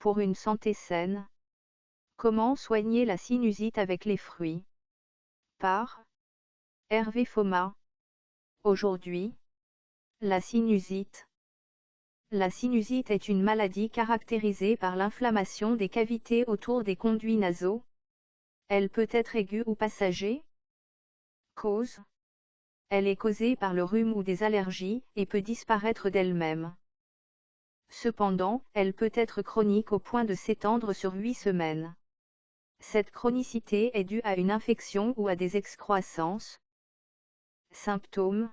pour une santé saine. Comment soigner la sinusite avec les fruits? Par Hervé Foma. Aujourd'hui, la sinusite. La sinusite est une maladie caractérisée par l'inflammation des cavités autour des conduits nasaux. Elle peut être aiguë ou passager. Cause. Elle est causée par le rhume ou des allergies, et peut disparaître d'elle-même. Cependant, elle peut être chronique au point de s'étendre sur 8 semaines. Cette chronicité est due à une infection ou à des excroissances. Symptômes.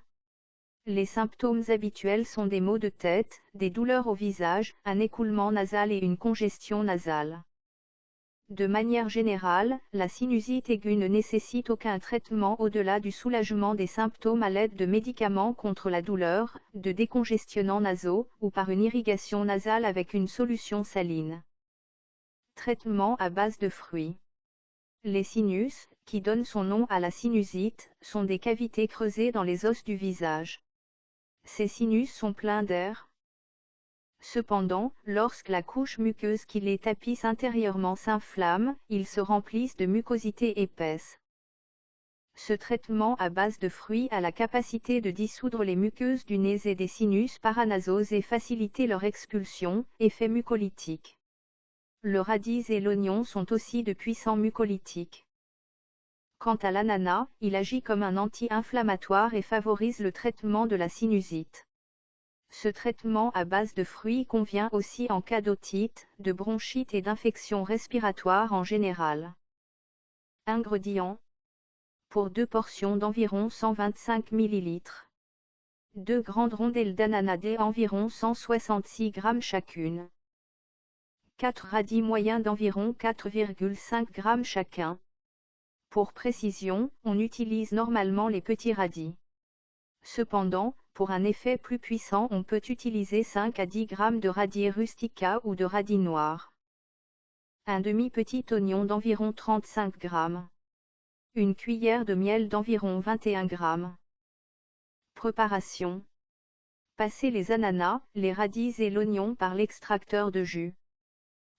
Les symptômes habituels sont des maux de tête, des douleurs au visage, un écoulement nasal et une congestion nasale. De manière générale, la sinusite aiguë ne nécessite aucun traitement au-delà du soulagement des symptômes à l'aide de médicaments contre la douleur, de décongestionnants nasaux, ou par une irrigation nasale avec une solution saline. Traitement à base de fruits. Les sinus, qui donnent son nom à la sinusite, sont des cavités creusées dans les os du visage. Ces sinus sont pleins d'air. Cependant, lorsque la couche muqueuse qui les tapisse intérieurement s'inflamme, ils se remplissent de mucosité épaisse. Ce traitement à base de fruits a la capacité de dissoudre les muqueuses du nez et des sinus paranasaux et faciliter leur expulsion, effet mucolytique. Le radis et l'oignon sont aussi de puissants mucolytiques. Quant à l'ananas, il agit comme un anti-inflammatoire et favorise le traitement de la sinusite. Ce traitement à base de fruits convient aussi en cas d'otite, de bronchite et d'infections respiratoires en général. Ingrédients. Pour 2 portions d'environ 125 ml. 2 grandes rondelles d'ananas d'environ 166 g chacune. 4 radis moyens d'environ 4,5 g chacun. Pour précision, on utilise normalement les petits radis. Cependant, pour un effet plus puissant, on peut utiliser 5 à 10 g de radis rustica ou de radis noirs. Un demi-petit oignon d'environ 35 g. Une cuillère de miel d'environ 21 g. Préparation. Passez les ananas, les radis et l'oignon par l'extracteur de jus.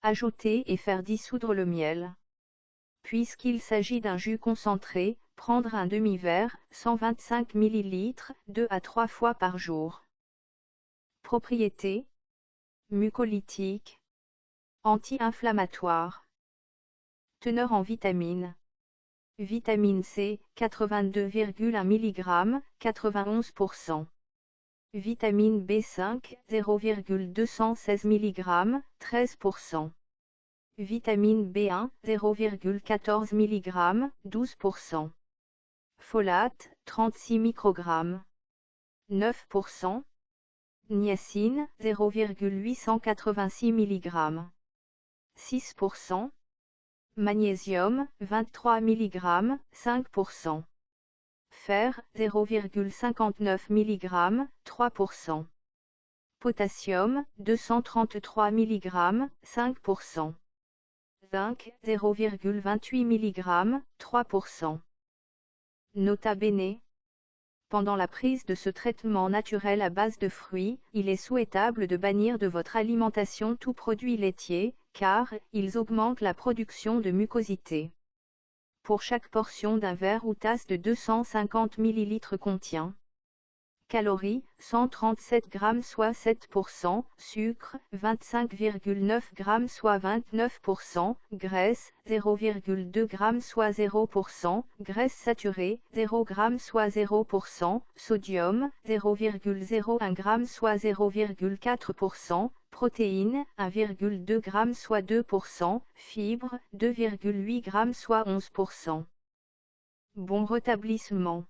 Ajouter et faire dissoudre le miel. Puisqu'il s'agit d'un jus concentré, prendre un demi-verre, 125 ml, 2 à 3 fois par jour. Propriétés. Mucolytique. Anti-inflammatoire. Teneur en vitamines. Vitamine C, 82,1 mg, 91%. Vitamine B5, 0,216 mg, 13%. Vitamine B1, 0,14 mg, 12%. Folate, 36 microgrammes. 9%. Niacine, 0,886 mg. 6%. Magnésium, 23 mg, 5%. Fer, 0,59 mg, 3%. Potassium, 233 mg, 5%. Zinc, 0,28 mg, 3%. Nota bene. Pendant la prise de ce traitement naturel à base de fruits, il est souhaitable de bannir de votre alimentation tout produit laitier, car ils augmentent la production de mucosité. Pour chaque portion d'un verre ou tasse de 250 ml contient calories, 137 g soit 7%, sucre, 25,9 g soit 29%, graisse, 0,2 g soit 0%, graisse saturée, 0 g soit 0%, sodium, 0,01 g soit 0,4%, protéines, 1,2 g soit 2%, fibres, 2,8 g soit 11%. Bon rétablissement.